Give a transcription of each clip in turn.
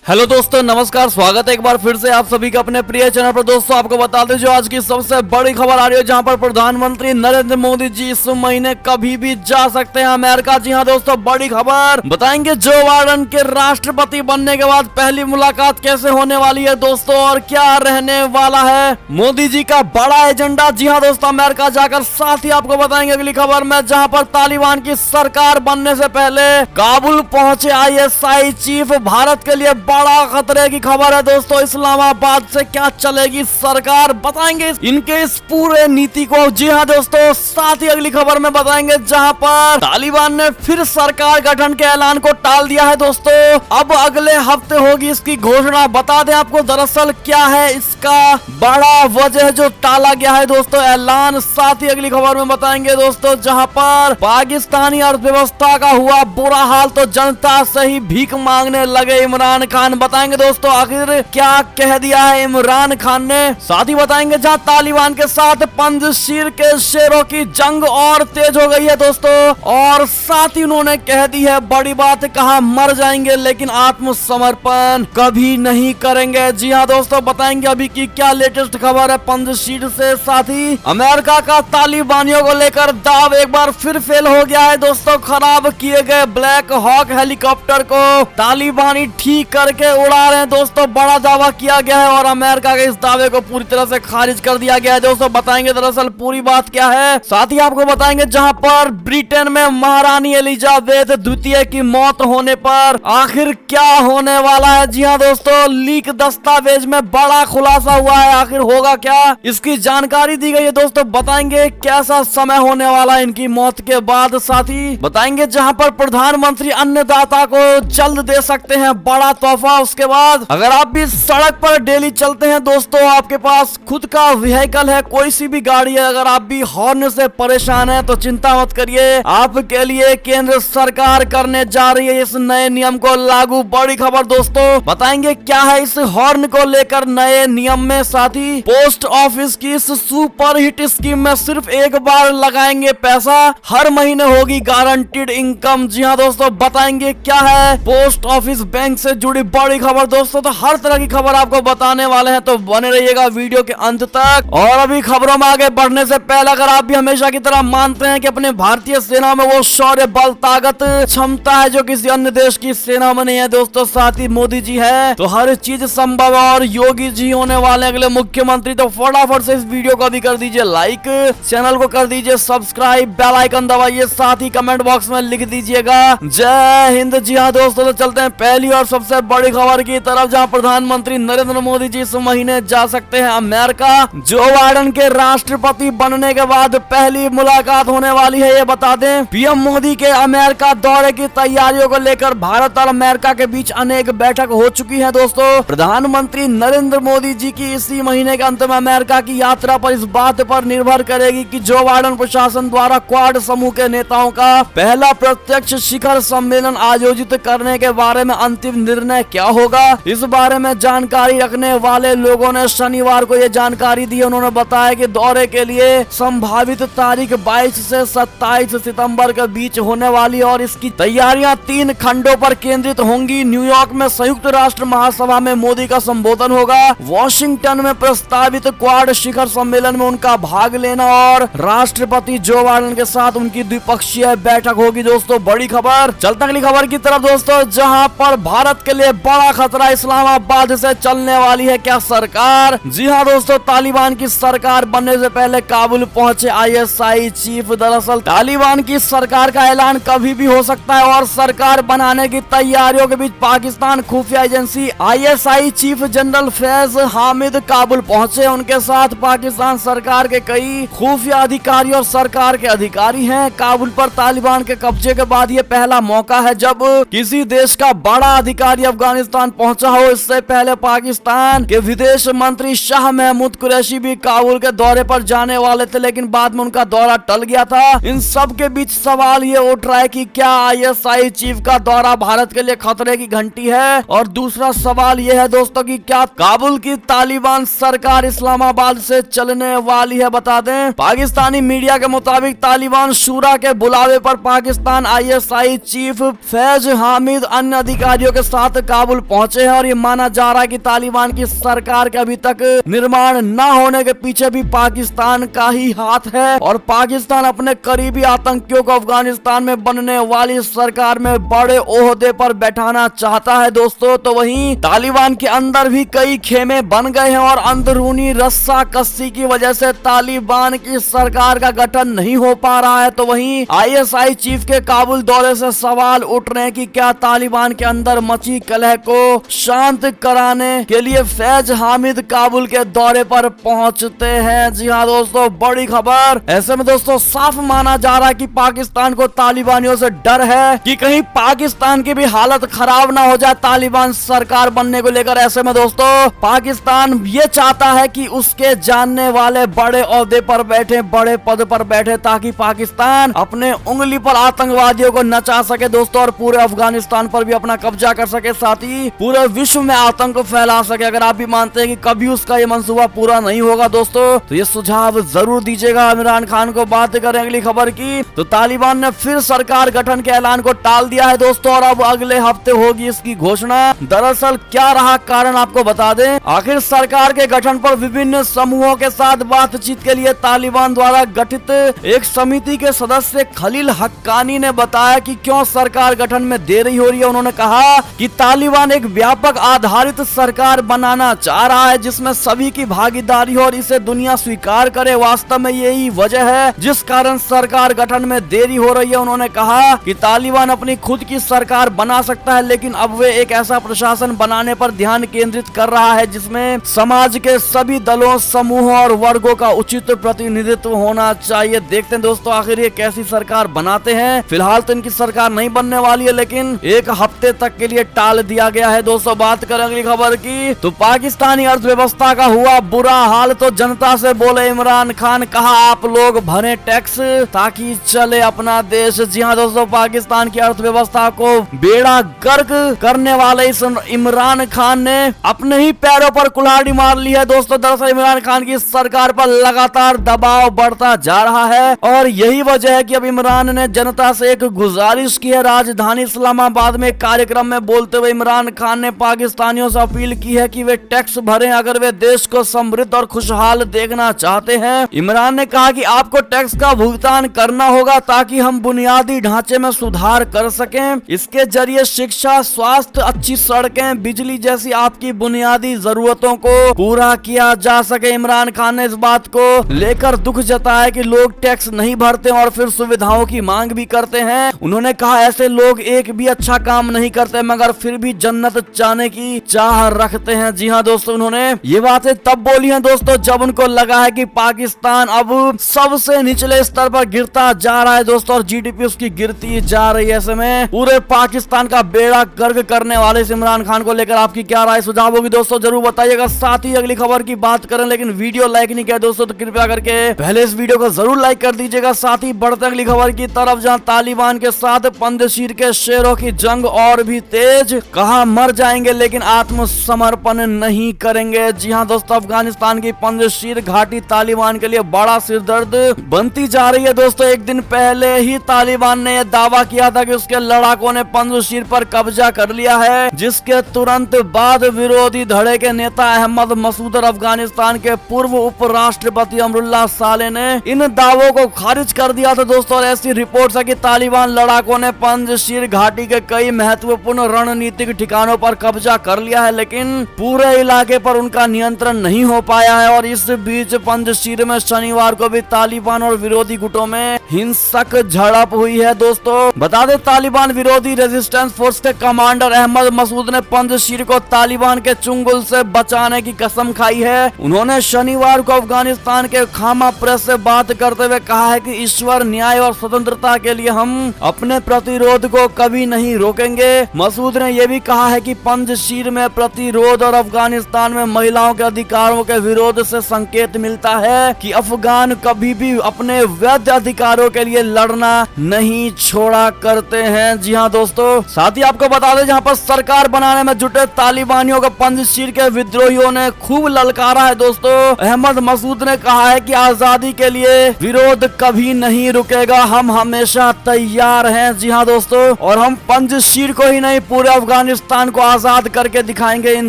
Hello दोस्तों, नमस्कार। स्वागत है एक बार फिर से आप सभी का अपने प्रिय चैनल पर। दोस्तों आपको बता दें जो आज की सबसे बड़ी खबर आ रही है, जहां पर प्रधानमंत्री नरेंद्र मोदी जी इस महीने कभी भी जा सकते हैं अमेरिका। जी हां दोस्तों, बड़ी खबर बताएंगे जो बाइडेन के राष्ट्रपति बनने के बाद पहली मुलाकात कैसे होने वाली है दोस्तों, और क्या रहने वाला है मोदी जी का बड़ा एजेंडा। जी हाँ दोस्तों, अमेरिका जाकर साथ ही आपको बताएंगे अगली खबर में, जहाँ पर तालिबान की सरकार बनने से पहले काबुल पहुंचे ISI चीफ। भारत के लिए बड़ा खतरे की खबर है दोस्तों। इस्लामाबाद से क्या चलेगी सरकार, बताएंगे इनके इस पूरे नीति को। जी हाँ दोस्तों, साथ ही अगली खबर में बताएंगे जहां पर तालिबान ने फिर सरकार गठन के ऐलान को टाल दिया है दोस्तों। अब अगले हफ्ते होगी इसकी घोषणा। बता दें आपको दरअसल क्या है इसका बड़ा वजह जो टाला गया है दोस्तों ऐलान। साथ ही अगली खबर में बताएंगे दोस्तों जहां पर पाकिस्तानी अर्थव्यवस्था का हुआ बुरा हाल तो जनता से ही भीख मांगने लगे इमरान खान। बताएंगे दोस्तों आखिर क्या कह दिया है इमरान खान ने। साथ ही बताएंगे जहां तालिबान के साथ पंजशीर के शेरों की जंग और तेज हो गई है दोस्तों, और साथ ही उन्होंने कह दी है बड़ी बात, कहा मर जाएंगे लेकिन आत्मसमर्पण कभी नहीं करेंगे। जी हाँ दोस्तों, बताएंगे अभी की क्या लेटेस्ट खबर है पंजशीर से। साथ ही अमेरिका का तालिबानियों को लेकर दाव एक बार फिर फेल हो गया है दोस्तों। खराब किए गए ब्लैक हॉक हेलीकॉप्टर को तालिबानी ठीक करके उड़ा रहे हैं दोस्तों, बड़ा दावा किया गया है और अमेरिका के इस दावे को पूरी तरह से खारिज कर दिया गया है दोस्तों। बताएंगे दरअसल पूरी बात क्या है। साथ ही आपको बताएंगे जहां पर ब्रिटेन में महारानी एलिजाबेथ द्वितीय की मौत होने पर आखिर क्या होने वाला है। जी हाँ दोस्तों, लीक दस्तावेज में बड़ा खुलासा हुआ है, आखिर होगा क्या इसकी जानकारी दी गई है दोस्तों। बताएंगे कैसा समय होने वाला है इनकी मौत के बाद। साथ ही बताएंगे जहां पर प्रधानमंत्री अन्नदाता को जल्द दे सकते हैं बड़ा तोहफा। उसके बाद अगर आप भी सड़क पर डेली चलते हैं दोस्तों, आपके पास खुद का व्हीकल है, कोई सी भी गाड़ी है, अगर आप भी हॉर्न से परेशान हैं तो चिंता मत करिए, आपके लिए केंद्र सरकार करने जा रही है इस नए नियम को लागू। बड़ी खबर दोस्तों, बताएंगे क्या है इस हॉर्न को लेकर नए नियम में। साथ ही पोस्ट ऑफिस की इस सुपर हिट स्कीम में सिर्फ एक बार लगाएंगे पैसा, हर महीने होगी गारंटीड इनकम। जी हाँ दोस्तों, बताएंगे क्या है पोस्ट ऑफिस बैंक से जुड़ी बड़ी खबर दोस्तों। तो हर तरह की खबर आपको बताने वाले हैं, तो बने रहिएगा वीडियो के अंत तक। और अभी खबरों में आगे बढ़ने से पहले अगर आप भी हमेशा की तरह मानते हैं कि अपने भारतीय सेना में वो शौर्य, बल, ताकत, क्षमता है जो किसी अन्य देश की सेना में नहीं है दोस्तों, साथ ही मोदी जी है तो हर चीज संभव है। और योगी जी होने वाले अगले मुख्यमंत्री, तो फटाफट से इस वीडियो को भी कर दीजिए लाइक, चैनल को कर दीजिए सब्सक्राइब, बेल आइकन दबाइए, साथ ही कमेंट बॉक्स में लिख दीजिएगा जय हिंद। जी हाँ दोस्तों, तो चलते हैं पहली और सबसे बड़ी खबर की तरफ, जहां प्रधानमंत्री नरेंद्र मोदी जी इस महीने जा सकते हैं अमेरिका। जो बाइडेन के राष्ट्रपति बनने के बाद पहली मुलाकात होने वाली है, ये बता दें। पीएम मोदी के अमेरिका दौरे की तैयारियों को लेकर भारत और अमेरिका के बीच अनेक बैठक हो चुकी है दोस्तों। प्रधानमंत्री नरेंद्र मोदी जी की इसी महीने के अंत में अमेरिका की यात्रा पर इस बात पर निर्भर करेगी कि जो बाइडेन प्रशासन द्वारा क्वाड समूह के नेताओं का पहला प्रत्यक्ष शिखर सम्मेलन आयोजित करने के बारे में अंतिम निर्णय क्या होगा। इस बारे में जानकारी रखने वाले लोगों ने शनिवार को ये जानकारी दी। उन्होंने बताया कि दौरे के लिए संभावित तारीख 22 से 27 सितंबर के बीच होने वाली और इसकी तैयारियां 3 खंडों पर केंद्रित होंगी। न्यूयॉर्क में संयुक्त राष्ट्र महासभा में मोदी का संबोधन होगा, वॉशिंगटन में प्रस्तावित क्वाड शिखर सम्मेलन में उनका भाग लेना और राष्ट्रपति जो बाइडेन के साथ उनकी द्विपक्षीय बैठक होगी दोस्तों। बड़ी खबर, चलते अगली खबर की तरफ दोस्तों, जहां पर भारत के लिए बड़ा खतरा इस्लामाबाद से चलने वाली है क्या सरकार। जी हाँ दोस्तों, तालिबान की सरकार बनने से पहले काबुल पहुंचे ISI चीफ। दरअसल तालिबान की सरकार का ऐलान कभी भी हो सकता है और सरकार बनाने की तैयारियों के बीच पाकिस्तान खुफिया agency ISI chief general Faiz Hamid Kabul पहुंचे। उनके साथ पाकिस्तान सरकार के कई खुफिया अधिकारी और सरकार के अधिकारी हैं। काबुल पर तालिबान के कब्जे के बाद ये पहला मौका है जब किसी देश का बड़ा अधिकारी अफगानिस्तान पहुंचा हो। इससे पहले पाकिस्तान के विदेश मंत्री शाह महमूद कुरैशी भी काबुल के दौरे पर जाने वाले थे, लेकिन बाद में उनका दौरा टल गया था। इन सब के बीच सवाल ये उठ रहा है कि क्या ISI चीफ का दौरा भारत के लिए खतरे की घंटी है, और दूसरा सवाल ये है दोस्तों कि क्या काबुल की तालिबान सरकार इस्लामाबाद से चलने वाली है। बता दें पाकिस्तानी मीडिया के मुताबिक तालिबान शूरा के बुलावे पर पाकिस्तान ISI चीफ फैज हामिद अन्य अधिकारियों के साथ काबुल पहुंचे हैं और ये माना जा रहा है कि तालिबान की सरकार के अभी तक निर्माण न होने के पीछे भी पाकिस्तान का ही हाथ है और पाकिस्तान अपने करीबी आतंकियों को अफगानिस्तान में बनने वाली सरकार में बड़े ओहदे पर बैठाना चाहता है दोस्तों। तो वहीं तालिबान के अंदर भी कई खेमे बन गए हैं और अंदरूनी रस्सा कस्सी की वजह से तालिबान की सरकार का गठन नहीं हो पा रहा है। तो वहीं ISI चीफ के काबुल दौरे से सवाल उठ रहे हैं कि क्या तालिबान के अंदर मची कलह को शांत कराने के लिए फैज हामिद काबुल के दौरे पर पहुंचते हैं। जी हाँ दोस्तों, बड़ी खबर। ऐसे में दोस्तों साफ माना जा रहा है कि पाकिस्तान को तालिबानियों से डर है कि कहीं पाकिस्तान की भी हालत खराब ना हो जाए तालिबान सरकार बनने को लेकर। ऐसे में दोस्तों पाकिस्तान ये चाहता है कि उसके जानने वाले बड़े ओहदे पर बैठे, बड़े पद पर बैठे, ताकि पाकिस्तान अपने उंगली पर आतंकवादियों को नचा सके दोस्तों और पूरे अफगानिस्तान पर भी अपना कब्जा कर सके, साथ ही पूरे विश्व में आतंक फैला सके। अगर आप भी मानते हैं कि कभी उसका ये मंसूबा पूरा नहीं होगा दोस्तों, तो ये सुझाव जरूर दीजिएगा इमरान खान को। बात करें अगली खबर की, तो तालिबान ने फिर सरकार गठन के ऐलान को टाल दिया है दोस्तों और अब अगले हफ्ते होगी इसकी घोषणा। दरअसल क्या रहा कारण आपको बता दें। आखिर सरकार के गठन पर विभिन्न समूहों के साथ बातचीत के लिए तालिबान द्वारा गठित एक समिति के सदस्य खलील हक्कानी ने बताया कि क्यों सरकार गठन में देरी हो रही है। उन्होंने कहा कि तालिबान एक व्यापक आधारित सरकार बनाना चाह रहा है जिसमें सभी की भागीदारी हो और इसे दुनिया स्वीकार करे। वास्तव में यही वजह है जिस कारण सरकार गठन में देरी हो रही है। उन्होंने कहा कि तालिबान अपनी खुद की सरकार बना सकता है, लेकिन अब वे एक ऐसा प्रशासन बनाने पर ध्यान केंद्रित कर रहा है जिसमें समाज के सभी दलों, समूहों और वर्गों का उचित प्रतिनिधित्व होना चाहिए। देखते हैं दोस्तों आखिर ये कैसी सरकार बनाते हैं। फिलहाल तो इनकी सरकार नहीं बनने वाली है, लेकिन एक हफ्ते तक के लिए टाल दिया गया है दोस्तों। बात करें अगली खबर की, तो पाकिस्तानी अर्थव्यवस्था का हुआ बुरा हाल, तो जनता से बोले इमरान खान, कहा आप लोग भरे टैक्स ताकि चले अपना देश। जी हाँ दोस्तों, पाकिस्तान की अर्थव्यवस्था को बेड़ा गर्क करने वाले इस इमरान खान ने अपने ही पैरों पर कुल्हाड़ी मार ली है दोस्तों। दरअसल इमरान खान की सरकार पर लगातार दबाव बढ़ता जा रहा है और यही वजह है कि अब इमरान ने जनता से एक गुजारिश की है। राजधानी इस्लामाबाद में कार्यक्रम में बोलते हुए इमरान खान ने पाकिस्तानियों से अपील की है कि वे टैक्स भरें अगर वे देश को समृद्ध और खुशहाल देखना चाहते हैं। इमरान ने कहा कि आपको टैक्स का भुगतान करना होगा ताकि हम बुनियादी ढांचे में सुधार कर सकें। इसके जरिए शिक्षा, स्वास्थ्य, अच्छी सड़कें, बिजली जैसी आपकी बुनियादी जरूरतों को पूरा किया जा सके। इमरान खान ने इस बात को लेकर दुख जताया कि लोग टैक्स नहीं भरते और फिर सुविधाओं की मांग भी करते हैं। उन्होंने कहा ऐसे लोग एक भी अच्छा काम नहीं करते मगर फिर भी जन्नत जाने की चाह रखते हैं। जी हाँ दोस्तों, उन्होंने ये बातें तब बोली हैं दोस्तों जब उनको लगा है कि पाकिस्तान अब सबसे निचले स्तर पर गिरता जा रहा है दोस्तों और GDP उसकी गिरती जा रही है। ऐसे में पूरे पाकिस्तान का बेड़ा गर्क करने वाले इस इमरान खान को लेकर आपकी क्या राय, सुझाव होगी दोस्तों जरूर बताइएगा। साथ ही अगली खबर की बात करें, लेकिन वीडियो लाइक नहीं किया दोस्तों तो कृपया करके पहले इस वीडियो को जरूर लाइक कर दीजिएगा। साथ ही बढ़ते अगली खबर की तरफ, जहां तालिबान के साथ पंजशीर के शेरों की जंग और भी तेज, कहा मर जाएंगे लेकिन आत्मसमर्पण नहीं करेंगे। जी हाँ दोस्तों, अफगानिस्तान की पंजशीर घाटी तालिबान के लिए बड़ा सिरदर्द बनती जा रही है दोस्तों। एक दिन पहले ही तालिबान ने यह दावा किया था कि उसके लड़ाकों ने पंजशीर पर कब्जा कर लिया है, जिसके तुरंत बाद विरोधी धड़े के नेता अहमद मसूद और अफगानिस्तान के पूर्व उपराष्ट्रपति अमरुल्लाह साले ने इन दावों को खारिज कर दिया था दोस्तों। और ऐसी रिपोर्ट है कि तालिबान लड़ाकों ने पंजशीर घाटी के कई महत्वपूर्ण रणनीतिक ठिकानों पर कब्जा कर लिया है, लेकिन पूरे इलाके पर उनका नियंत्रण नहीं हो पाया है। और इस बीच पंजशीर में शनिवार को भी तालिबान और विरोधी गुटों में हिंसक झड़प हुई है दोस्तों। बता दें तालिबान विरोधी रेजिस्टेंस फोर्स के कमांडर अहमद मसूद ने पंजशीर को तालिबान के चुंगल से बचाने की कसम खाई है। उन्होंने शनिवार को अफगानिस्तान के खामा प्रेस से बात करते हुए कहा है कि ईश्वर, न्याय और स्वतंत्रता के लिए हम अपने प्रतिरोध को कभी नहीं रोकेंगे। मसूद ने यह भी कहा है कि पंजशीर में प्रतिरोध और अफगानिस्तान में महिलाओं के अधिकारों के विरोध से संकेत मिलता है कि अफगान कभी भी अपने वैध अधिकारों के लिए लड़ना नहीं छोड़ा करते हैं। जी हाँ दोस्तों, साथ ही आपको बता दें जहाँ पर सरकार बनाने में जुटे तालिबानियों को पंजशीर के विद्रोहियों ने खूब ललकारा है दोस्तों। अहमद मसूद ने कहा है कि आजादी के लिए विरोध कभी नहीं रुकेगा, हम हमेशा तैयार हैं। जी हाँ दोस्तों, और हम पंजशीर को ही नहीं पूरे अफगानिस्तान अफगानिस्तान को आजाद करके दिखाएंगे इन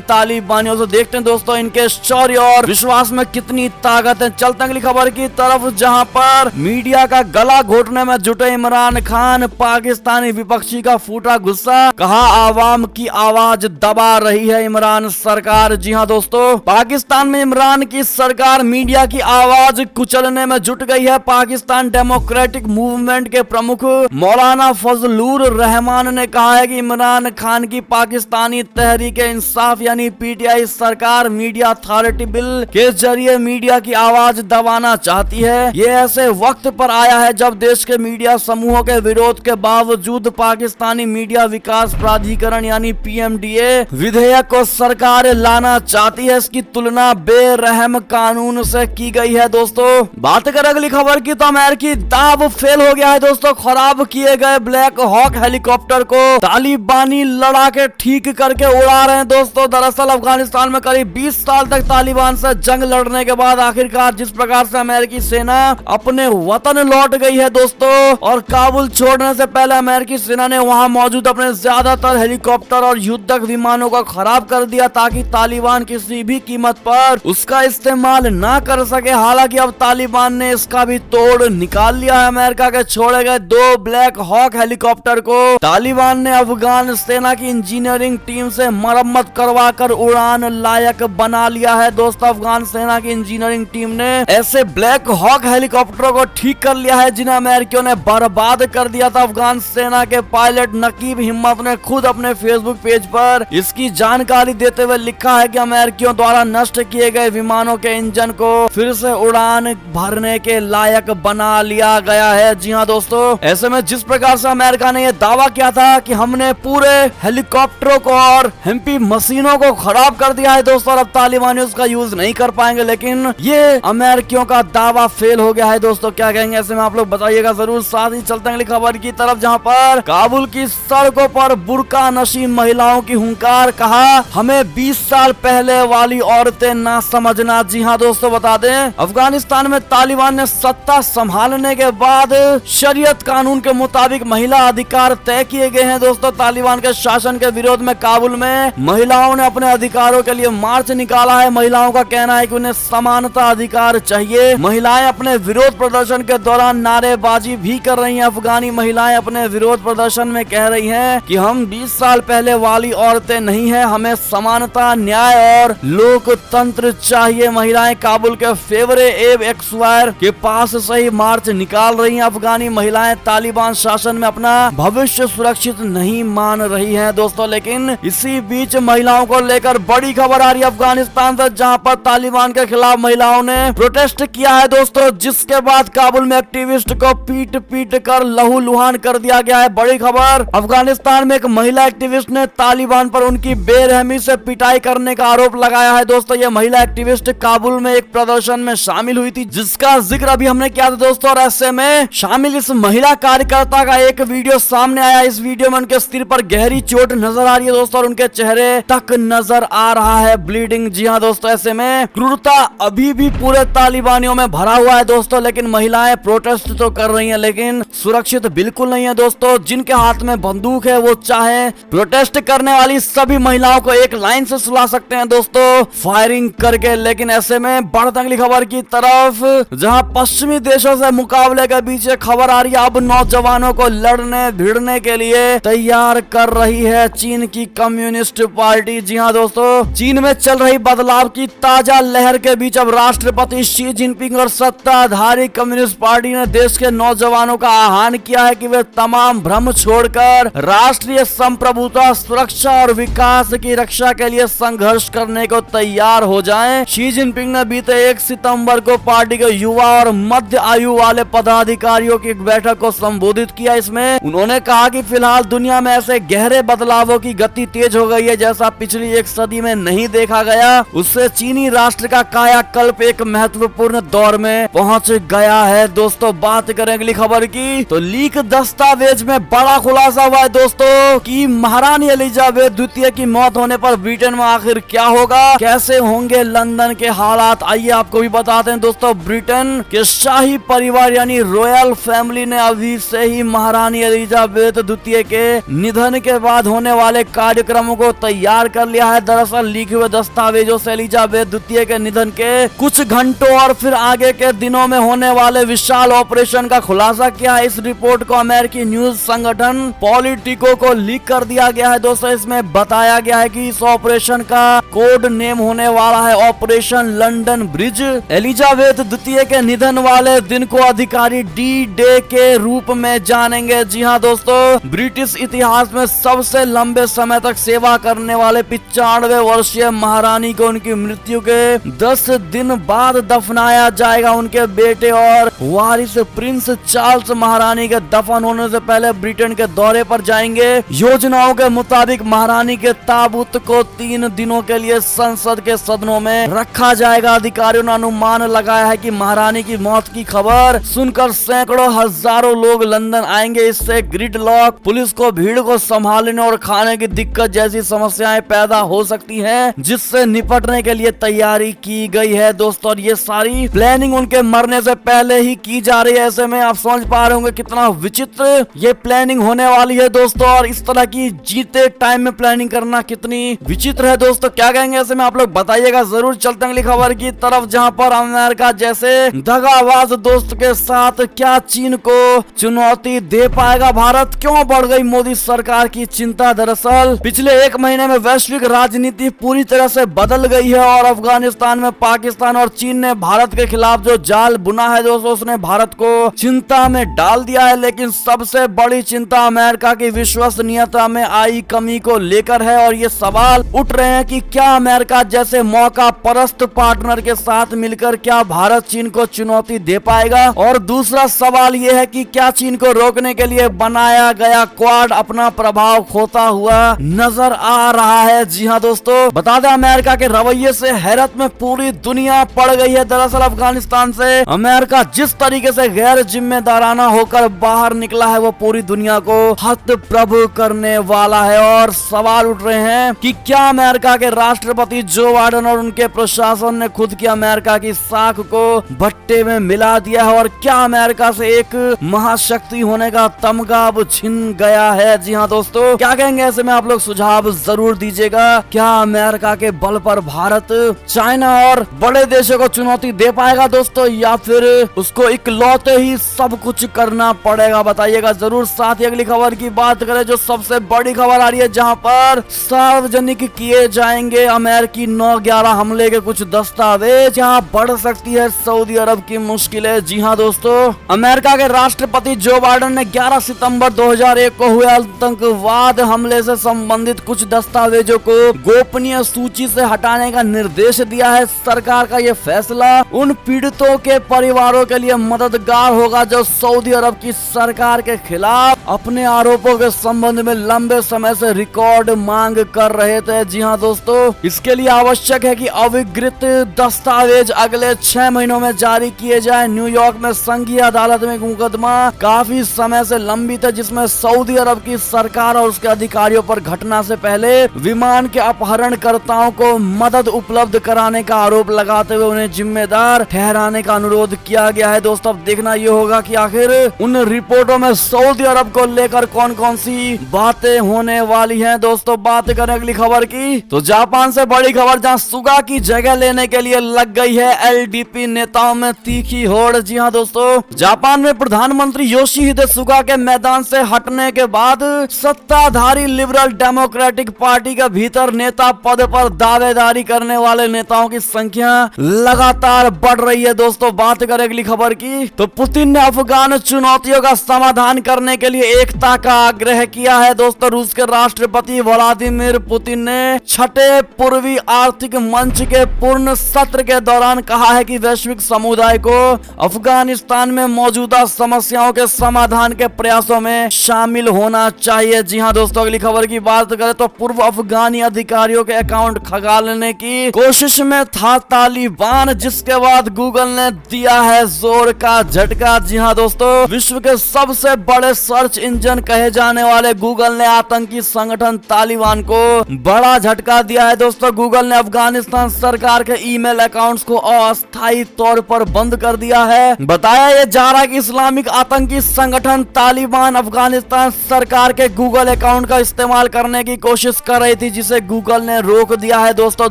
तालिबानियों से। देखते हैं दोस्तों इनके शौर्य और विश्वास में कितनी ताकत है। चलते अगली खबर की तरफ, जहां पर मीडिया का गला घोटने में जुटे इमरान खान। पाकिस्तानी विपक्षी का फूटा गुस्सा, कहा आवाम की आवाज दबा रही है इमरान सरकार। जी हां दोस्तों, पाकिस्तान में इमरान की सरकार मीडिया की आवाज कुचलने में जुट गई है। पाकिस्तान डेमोक्रेटिक मूवमेंट के प्रमुख मौलाना फजलुर रहमान ने कहा है कि इमरान खान की पाकिस्तानी तहरीक इंसाफ यानी पीटीआई सरकार मीडिया अथॉरिटी बिल के जरिए मीडिया की आवाज दबाना चाहती है। ये ऐसे वक्त पर आया है जब देश के मीडिया समूहों के विरोध के बावजूद पाकिस्तानी मीडिया विकास प्राधिकरण यानी पीएमडीए विधेयक को सरकार लाना चाहती है। इसकी तुलना बेरहम कानून से की गई है। दोस्तों बात करें अगली खबर की तो अमेरिकी दाव फेल हो गया है। दोस्तों खराब किए गए ब्लैक हॉक हेलीकॉप्टर को तालिबानी लड़ा के ठीक करके उड़ा रहे हैं। दोस्तों दरअसल अफगानिस्तान में करीब 20 साल तक तालिबान से जंग लड़ने के बाद आखिरकार जिस प्रकार से अमेरिकी सेना अपने वतन लौट गई है दोस्तों, और काबुल छोड़ने से पहले अमेरिकी सेना ने वहां मौजूद अपने ज्यादातर हेलीकॉप्टर और युद्धक विमानों को खराब कर दिया ताकि तालिबान किसी भी कीमत पर उसका इस्तेमाल ना कर सके। हालांकि अब तालिबान ने इसका भी तोड़ निकाल लिया है। अमेरिका के छोड़े गए 2 ब्लैक हॉक हेलीकॉप्टर को तालिबान ने अफगान सेना की इंजीनियरिंग टीम से मरम्मत करवा कर उड़ान लायक बना लिया है। दोस्तों अफगान सेना की इंजीनियरिंग टीम ने ऐसे ब्लैक हॉक हेलीकॉप्टरों को ठीक कर लिया है जिन्हें अमेरिकियों ने बर्बाद कर दिया था। अफगान सेना के पायलट नकीब हिम्मत ने खुद अपने फेसबुक पेज पर इसकी जानकारी देते हुए लिखा है कि अमेरिकियों द्वारा नष्ट किए गए विमानों के इंजन को फिर से उड़ान भरने के लायक बना लिया गया है। जी हाँ दोस्तों, ऐसे में जिस प्रकार से अमेरिका ने यह दावा किया था कि हमने पूरे हेलीकॉप्टरों को और एमपी मशीनों को खराब कर दिया है दोस्तों, और अब तालिबानी उसका यूज नहीं कर पाएंगे, लेकिन ये अमेरिकियों का दावा फेल हो गया है। दोस्तों क्या कहेंगे ऐसे में आप लोग बताइएगा जरूर। साथ ही चलते हैं अगली खबर की तरफ, जहां पर काबुल की सड़कों पर बुर्का नशी महिलाओं की हुंकार, कहा हमें 20 साल पहले वाली औरतें ना समझना। जी हाँ दोस्तों, बता दें अफगानिस्तान में तालिबान ने सत्ता संभालने के बाद शरीयत कानून के मुताबिक महिला अधिकार तय किए गए हैं। दोस्तों तालिबान के शासन के विरोध में काबुल में महिलाओं ने अपने अधिकारों के लिए मार्च निकाला है। महिलाओं का कहना है कि उन्हें समानता अधिकार चाहिए। महिलाएं अपने विरोध प्रदर्शन के दौरान नारेबाजी भी कर रही हैं। अफगानी महिलाएं अपने विरोध प्रदर्शन में कह रही हैं कि हम 20 साल पहले वाली औरतें नहीं हैं, हमें समानता, न्याय और लोकतंत्र चाहिए। महिलाएं काबुल के फेवरे एब एक्सवायर के पास से ही मार्च निकाल रही हैं। अफगानी महिलाएं तालिबान शासन में अपना भविष्य सुरक्षित नहीं मान रही हैं दोस्तों। लेकिन इसी बीच महिलाओं को लेकर बड़ी खबर आ रही है अफगानिस्तान से, जहां पर तालिबान के खिलाफ महिलाओं ने प्रोटेस्ट किया है दोस्तों, जिसके बाद काबुल में एक्टिविस्ट को पीट पीट कर लहूलुहान कर दिया गया है। बड़ी खबर, अफगानिस्तान में एक महिला एक्टिविस्ट ने तालिबान पर उनकी बेरहमी से पिटाई करने का आरोप लगाया है। दोस्तों ये महिला एक्टिविस्ट काबुल में एक प्रदर्शन में शामिल हुई थी, जिसका जिक्र अभी हमने किया था दोस्तों, और ऐसे में शामिल इस महिला कार्यकर्ता का एक वीडियो सामने आया। इस वीडियो में उनके सिर पर गहरी चोट नजर आ रही है दोस्तों, और उनके चेहरे तक नजर आ रहा है ब्लीडिंग। जी हाँ दोस्तों, ऐसे में क्रूरता अभी भी पूरे तालिबानियों में भरा हुआ है दोस्तों। लेकिन महिलाएं प्रोटेस्ट तो कर रही हैं, लेकिन सुरक्षित बिल्कुल नहीं है दोस्तों। जिनके हाथ में बंदूक है वो चाहे प्रोटेस्ट करने वाली सभी महिलाओं को एक लाइन से सुला सकते हैं दोस्तों, फायरिंग करके। लेकिन ऐसे में बढ़ते अगली खबर की तरफ, जहां पश्चिमी देशों से मुकाबले के पीछे खबर आ रही है, अब नौजवानों को लड़ने भिड़ने के लिए तैयार कर रही है चीन की कम्युनिस्ट पार्टी। जी हाँ दोस्तों, चीन में चल रही बदलाव की ताजा लहर के बीच अब राष्ट्रपति शी जिनपिंग और सत्ताधारी कम्युनिस्ट पार्टी ने देश के नौजवानों का आह्वान किया है कि वे तमाम भ्रम छोड़कर राष्ट्रीय संप्रभुता, सुरक्षा और विकास की रक्षा के लिए संघर्ष करने को तैयार हो जाएं। शी जिनपिंग ने बीते 1 सितंबर को पार्टी के युवा और मध्य आयु वाले पदाधिकारियों की एक बैठक को संबोधित किया। इसमें उन्होंने कहा कि फिलहाल दुनिया में ऐसे गहरे बदलावों की गति तेज हो गई है जैसा पिछली 1 सदी में नहीं देखा गया। उससे चीनी राष्ट्र का कायाकल्प एक महत्वपूर्ण दौर में पहुंच गया है। दोस्तों बात करें अगली खबर की तो लीक दस्तावेज में बड़ा खुलासा हुआ है दोस्तों कि महारानी एलिजाबेथ द्वितीय की मौत होने पर ब्रिटेन में आखिर क्या होगा, कैसे होंगे लंदन के हालात, आइए आपको भी बताते हैं दोस्तों। ब्रिटेन के शाही परिवार यानी रॉयल फैमिली ने अभी से ही महारानी एलिजाबेथ द्वितीय के निधन के बाद होने वाले कार्यक्रमों को तैयार कर लिया है। दरअसल लिखे हुए दस्तावेजों से एलिजाबेथ द्वितीय के निधन के कुछ घंटों और फिर आगे के दिनों में होने वाले विशाल ऑपरेशन का खुलासा किया है। इस रिपोर्ट को अमेरिकी न्यूज संगठन पॉलिटिको को लीक कर दिया गया है। दोस्तों इसमें बताया गया है कि इस ऑपरेशन का कोड नेम होने वाला है ऑपरेशन लंदन ब्रिज। एलिजाबेथ द्वितीय के निधन वाले दिन को अधिकारी डी डे के रूप में जानेंगे। जी हाँ दोस्तों, ब्रिटिश इतिहास में सबसे लंबे समय तक सेवा करने वाले 95 वर्षीय महारानी को उनकी मृत्यु के 10 दिन बाद दफनाया जाएगा। उनके बेटे और वारिस प्रिंस चार्ल्स महारानी के दफन होने से पहले ब्रिटेन के दौरे पर जाएंगे। योजनाओं के मुताबिक महारानी के ताबूत को 3 दिनों के लिए संसद के सदनों में रखा जाएगा। अधिकारियों ने अनुमान लगाया है कि महारानी की मौत की खबर सुनकर सैकड़ों हजारों लोग लंदन आएंगे। इससे ग्रिड लॉक, पुलिस को भीड़ को संभालने और खाने की दिक्कत जैसी समस्याएं पैदा हो सकती हैं, जिससे निपटने के लिए तैयारी की गई है। दोस्तों और ये सारी प्लानिंग उनके मरने से पहले ही की जा रही है। ऐसे में आप समझ पा रहे होंगे कितना विचित्र ये प्लानिंग होने वाली है दोस्तों, और इस तरह की जीते टाइम में प्लानिंग करना कितनी विचित्र है। दोस्तों क्या कहेंगे ऐसे में आप लोग बताइएगा जरूर। चलते हैं अगली खबर की तरफ, जहां पर अमेरिका जैसे दगाबाज दोस्त के साथ क्या चीन को चुनौती दे पाएगा भारत? क्यों बढ़ गई मोदी सरकार की चिंता? दरअसल पिछले 1 महीने में वैश्विक राजनीति पूरी तरह से बदल गई है और अफगानिस्तान में पाकिस्तान और चीन ने भारत के खिलाफ जो जाल बुना है दोस्तों, उसने भारत को चिंता में डाल दिया है। लेकिन सबसे बड़ी चिंता अमेरिका की विश्वसनीयता में आई कमी को लेकर है, और ये सवाल उठ रहे हैं कि क्या अमेरिका जैसे मौका परस्त पार्टनर के साथ मिलकर क्या भारत चीन को चुनौती दे पाएगा? और दूसरा सवाल ये है कि क्या चीन को रोकने के लिए बनाया गया क्वाड अपना प्रभाव खोता हुआ नजर आ रहा है? जी हाँ दोस्तों, बता दें अमेरिका के रवैये से हैरत में पूरी दुनिया पड़ गई है। दरअसल अफगानिस्तान से अमेरिका जिस तरीके से गैर जिम्मेदाराना होकर बाहर निकला है वो पूरी दुनिया को हतप्रभ करने वाला है। और सवाल उठ रहे हैं कि क्या अमेरिका के राष्ट्रपति जो बाइडेन और उनके प्रशासन ने खुद की अमेरिका की साख को भट्टे में मिला दिया है, और क्या अमेरिका से एक महाशक्ति होने का तमगा अब छिन गया है? जी हाँ दोस्तों, क्या कहेंगे ऐसे में आप लोग सुझाव जरूर दीजिएगा। क्या अमेरिका के बल पर भारत चाइना और बड़े देशों को चुनौती दे पाएगा दोस्तों, या फिर उसको इकलौते ही सब कुछ करना पड़ेगा? बताइएगा जरूर। साथ ही अगली खबर की बात करें जो सबसे बड़ी खबर आ रही है, जहां पर सार्वजनिक किए जाएंगे अमेरिकी 9/11 हमले के कुछ दस्तावेज, जहां बढ़ सकती है सऊदी अरब की मुश्किलें। जी हाँ दोस्तों, अमेरिका के राष्ट्रपति जो बाइडेन ने 11 सितंबर 2001 को हुए आतंकवाद हमले से संबंधित कुछ दस्तावेजों को गोपनीय सूची से हटाने का निर्देश दिया है। सरकार का ये फैसला उन पीड़ितों के परिवारों के लिए मददगार होगा जो सऊदी अरब की सरकार के खिलाफ अपने आरोपों के संबंध में लंबे समय से रिकॉर्ड मांग कर रहे थे। जी हाँ दोस्तों, इसके लिए आवश्यक है कि अविकृत दस्तावेज अगले 6 महीनों में जारी किए जाए। न्यूयॉर्क में संघीय अदालत में एक मुकदमा काफी समय से लंबित है, जिसमें सऊदी अरब की सरकार और उसके अधिकारियों पर घटना से पहले विमान के अपहरणकर्ताओं को मदद उपलब्ध कराने का आरोप लगाते हुए उन्हें जिम्मेदार ठहराने का अनुरोध किया गया है। दोस्तों अब देखना ये होगा कि आखिर उन रिपोर्टों में सऊदी अरब को लेकर कौन कौन सी बातें होने वाली हैं। दोस्तों बात करें अगली खबर की, तो जापान से बड़ी खबर, जहां सुगा की जगह लेने के लिए लग गई है एलडीपी नेताओं में तीखी होड़। जी हाँ दोस्तों, जापान में प्रधानमंत्री योशिहिदे सुगा के मैदान से हटने के बाद सत्ताधारी लिबरल डेमोक्रेटिक पार्टी के भीतर नेता पद पर दावेदारी करने वाले नेताओं की संख्या लगातार बढ़ रही है। दोस्तों बात करें अगली खबर की, तो पुतिन ने अफगान चुनौतियों का समाधान करने के लिए एकता का आग्रह किया है। दोस्तों रूस के राष्ट्रपति व्लादिमीर पुतिन ने छठे पूर्वी आर्थिक मंच के पूर्ण सत्र के दौरान कहा है कि वैश्विक समुदाय को अफगानिस्तान में मौजूदा समस्याओं के समाधान के प्रयासों में शामिल होना चाहिए। जी हाँ दोस्तों, अगली खबर की बात करें तो पूर्व अफगानी अधिकारियों के अकाउंट खंगालने की कोशिश में था तालिबान, जिसके बाद गूगल ने दिया है जोर का झटका। जी हाँ दोस्तों, विश्व के सबसे बड़े सर्च इंजन कहे जाने वाले गूगल ने आतंकी संगठन तालिबान को बड़ा झटका दिया है। दोस्तों गूगल ने अफगानिस्तान सरकार के ईमेल अकाउंट्स को अस्थायी तौर पर बंद कर दिया है। बताया यह जा रहा है कि इस्लामिक आतंकी संगठन तालिबान अफगानिस्तान सरकार के गूगल अकाउंट अकाउंट का इस्तेमाल करने की कोशिश कर रही थी, जिसे गूगल ने रोक दिया है दोस्तों।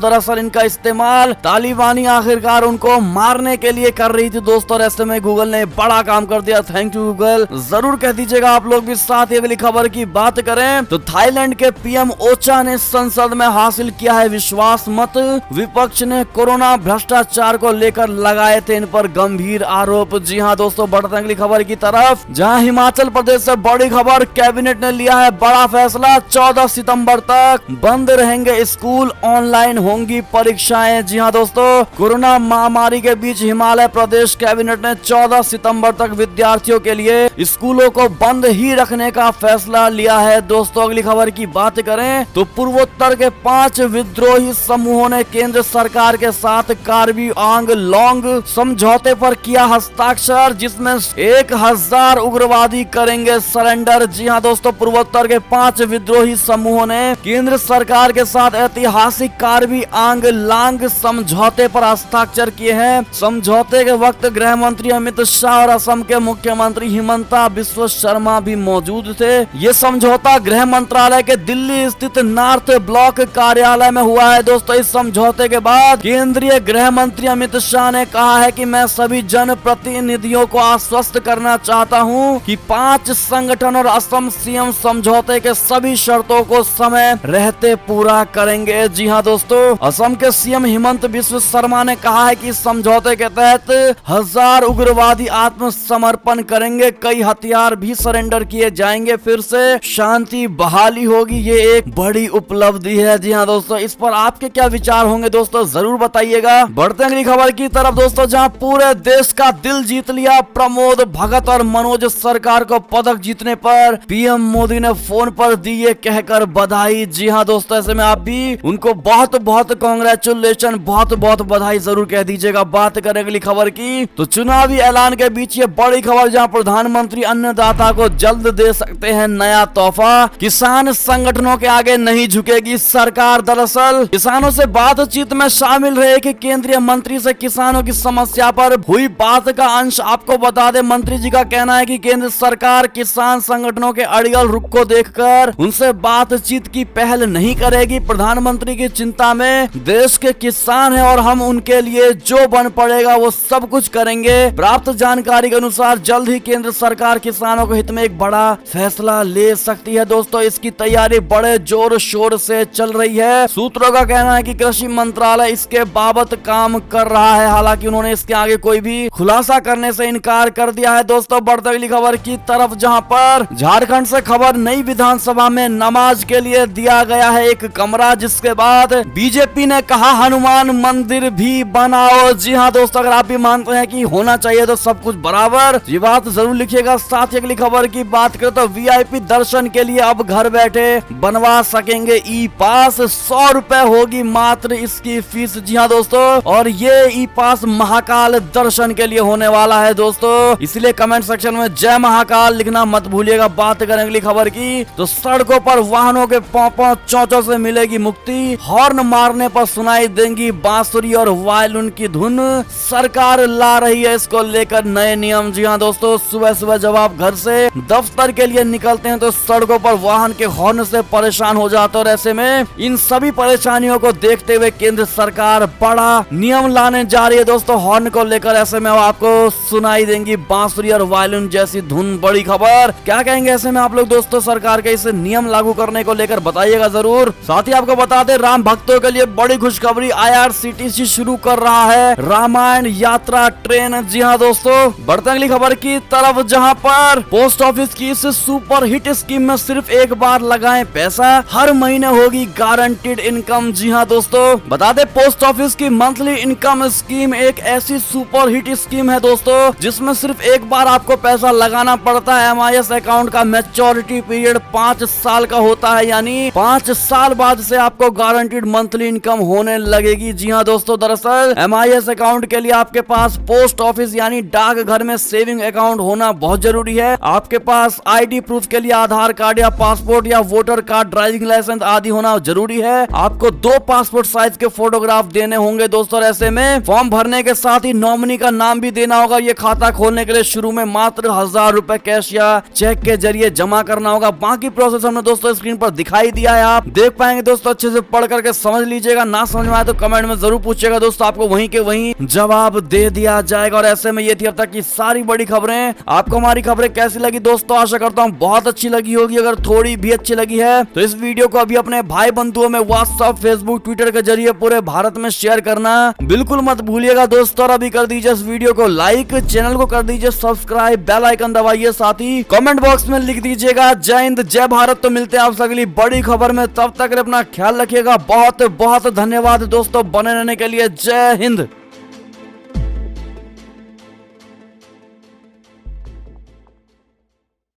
दरअसल इनका इस्तेमाल तालिबानी आखिरकार उनको मारने के लिए कर रही थी दोस्तों। ऐसे में गूगल ने बड़ा काम कर दिया। थैंक यू गूगल, जरूर कह दीजिएगा आप लोग भी। साथ ही अगली खबर की बात करें तो थाईलैंड के पीएम ओचा ने संसद में हासिल किया है विश्वास मत। विपक्ष ने कोरोना भ्रष्टाचार को लेकर लगाए थे इन पर गंभीर आरोप। जी हाँ दोस्तों, बढ़ते हैं अगली खबर की तरफ, जहां हिमाचल प्रदेश से बड़ी खबर, कैबिनेट ने लिया है बड़ा फैसला। 14 सितंबर तक बंद रहेंगे स्कूल, ऑनलाइन होंगी परीक्षाएं। जी हाँ दोस्तों, कोरोना महामारी के बीच हिमाचल प्रदेश कैबिनेट ने 14 सितंबर तक विद्यार्थियों के लिए स्कूलों को बंद ही रखने का फैसला लिया है दोस्तों। अगली खबर की बात करें तो पूर्वोत्तर के 5 विद्रोही समूहों ने केंद्र सरकार के साथ कार्बी आंगलोंग समझौते पर किया हस्ताक्षर, जिसमें 1000 उग्रवादी करेंगे सरेंडर। जी हाँ दोस्तों, पूर्वोत्तर के 5 विद्रोही समूहों ने केंद्र सरकार के साथ ऐतिहासिक कार्बी आंगलोंग समझौते पर हस्ताक्षर किए हैं। समझौते के वक्त गृह मंत्री अमित शाह और असम के मुख्यमंत्री हिमंता बिस्वा शर्मा भी मौजूद थे। ये समझौता गृह मंत्रालय के दिल्ली स्थित नॉर्थ ब्लॉक कार्यालय में हुआ है दोस्तों। इस समझौते के बाद केंद्रीय गृह मंत्री अमित शाह ने कहा है कि मैं सभी जन प्रतिनिधियों को आश्वस्त करना चाहता हूं कि 5 संगठन और असम सीएम समझौते के सभी शर्तों को समय रहते पूरा करेंगे। जी हाँ दोस्तों, असम के सीएम हिमंत बिस्वा शर्मा ने कहा है कि इस समझौते के तहत 1000 उग्रवादी आत्मसमर्पण करेंगे, कई हथियार भी सरेंडर किए जाएंगे, फिर से शांति बहाली होगी। ये एक बड़ी उपलब्धि है। जी हाँ दोस्तों, इस पर आपके क्या विचार होंगे दोस्तों, जरूर बताइएगा। बढ़ते हैं अगली खबर की तरफ दोस्तों, जहां पूरे देश का दिल जीत लिया प्रमोद भगत और मनोज सरकार को पदक जीतने पर पीएम मोदी ने फोन पर दी ये कहकर बधाई। जी हाँ दोस्तों, ऐसे में आप भी उनको बहुत बहुत कांग्रेचुलेशन, बहुत बहुत बधाई जरूर कह दीजिएगा। बात करें अगली खबर की तो चुनावी ऐलान के बीच ये बड़ी खबर, जहां प्रधानमंत्री अन्नदाता को जल्द दे सकते हैं नया तोहफा। किसान संगठनों के आगे नहीं झुकेगी सरकार। दरअसल किसानों से बातचीत में शामिल रहे कि केंद्रीय मंत्री से किसानों की समस्या पर हुई बात का अंश आपको बता दे। मंत्री जी का कहना है कि केंद्र सरकार किसान संगठनों के अड़ियल रुख को देखकर उनसे बातचीत की पहल नहीं करेगी। प्रधानमंत्री की चिंता में देश के किसान हैं और हम उनके लिए जो बन पड़ेगा वो सब कुछ करेंगे। प्राप्त जानकारी के अनुसार जल्द ही केंद्र सरकार किसानों के हित में एक बड़ा फैसला ले सकती है दोस्तों। इसकी तैयारी बड़े जोर शोर से चल रही है। सूत्रों का कहना है कि कृषि मंत्रालय इसके बाबत काम कर रहा है, हालांकि उन्होंने इसके आगे कोई भी खुलासा करने से इनकार कर दिया है दोस्तों। बढ़ते अगली खबर की तरफ, जहां पर झारखंड से खबर, नई विधानसभा में नमाज के लिए दिया गया है एक कमरा, जिसके बाद बीजेपी ने कहा हनुमान मंदिर भी बनाओ। जी हाँ दोस्तों, अगर आप भी मानते हैं कि होना चाहिए तो सब कुछ बराबर, ये बात जरूर लिखिएगा। साथ ही अगली खबर की बात करें तो वीआईपी दर्शन के लिए अब घर बैठे बनवा सकेंगे ई पास। 100 रुपए होगी मात्र इसकी फीस। जी हाँ दोस्तों, और ये ई पास महाकाल दर्शन के लिए होने वाला है दोस्तों, इसलिए कमेंट सेक्शन में जय महाकाल लिखना मत भूलिएगा। बात करें अगली खबर की तो सड़कों पर वाहनों के पौ चौचों से मिलेगी मुक्ति। हॉर्न मारने पर सुनाई देंगी बांसुरी और वायलिन की धुन। सरकार ला रही है इसको लेकर नए नियम। जी हाँ दोस्तों, सुबह सुबह जब आप घर से दफ्तर के लिए निकलते हैं तो सड़कों पर वाहन के हॉर्न से परेशान हो जाते हैं, और ऐसे में इन सभी परेशानियों को देखते हुए केंद्र सरकार बड़ा नियम लाने जा रही है दोस्तों हॉर्न को लेकर। ऐसे में आपको सुनाई देंगी बांसुरी और वायलिन जैसी धुन। बड़ी खबर, क्या कहेंगे ऐसे में आप लोग दोस्तों सरकार के इस नियम लागू करने को लेकर, बताइएगा जरूर। साथ ही आपको बता दें, राम भक्तों के लिए बड़ी खुशखबरी, IRCTC शुरू कर रहा है रामायण यात्रा ट्रेन। जी हाँ दोस्तों, बढ़ते अगली खबर की तरफ, जहां पर पोस्ट ऑफिस की इस सुपर हिट स्कीम में सिर्फ एक बार लगाएं पैसा, हर महीने होगी गारंटीड इनकम। जी हाँ दोस्तों, बता दें पोस्ट ऑफिस की मंथली इनकम स्कीम एक ऐसी सुपर हिट स्कीम है दोस्तों, जिसमें सिर्फ एक बार आपको पैसा लगाना पड़ता है। MIS अकाउंट का मैच्योरिटी पीरियड 5 साल का होता है, यानी 5 साल बाद से आपको गारंटीड मंथली इनकम होने लगेगी। जी हाँ दोस्तों, दरअसल MIS अकाउंट के लिए आपके पास पोस्ट ऑफिस यानी डाकघर में सेविंग अकाउंट होना बहुत जरूरी है। आपके पास ID प्रूफ के लिए आधार कार्ड या पासपोर्ट या वोटर कार्ड, ड्राइविंग लाइसेंस आदि होना जरूरी है। आपको 2 पासपोर्ट साइज के फोटोग्राफ देने होंगे दोस्तों। ऐसे में फॉर्म भरने के साथ ही नॉमिनी का नाम भी देना होगा। ये खाता खोलने के लिए शुरू में मात्र 1000 रुपए कैश या चेक के जरिए जमा करना होगा। बाकी प्रोसेस हमने दोस्तों स्क्रीन पर दिखाई दिया है, आप देख पाएंगे दोस्तों। अच्छे से पढ़ करके समझ लीजिएगा, ना समझ में आए तो कमेंट में जरूर पूछिएगा दोस्तों, आपको वहीं के वहीं जवाब दे दिया जाएगा। और ऐसे में ये थी अब तक की सारी बड़ी खबरें। आपको हमारी खबरें कैसी लगी दोस्तों? आशा करता हूँ बहुत अच्छी लगी होगी। अगर थोड़ी भी अच्छी लगी है तो इस वीडियो को अभी अपने भाई बंधुओं में व्हाट्सएप, फेसबुक, ट्विटर के जरिए पूरे भारत में शेयर करना बिल्कुल मत भूलिएगा दोस्तों। और अभी कर दीजिए इस वीडियो को लाइक, चैनल को कर दीजिए सब्सक्राइब, बेल आइकन दबाइए, साथ ही कमेंट बॉक्स में लिख दीजिएगा जय हिंद जय भारत। तो मिलते हैं आपसे अगली बड़ी खबर में, तब तक अपना ख्याल रखिएगा। बहुत बहुत धन्यवाद दोस्तों बने रहने के लिए। जय हिंद।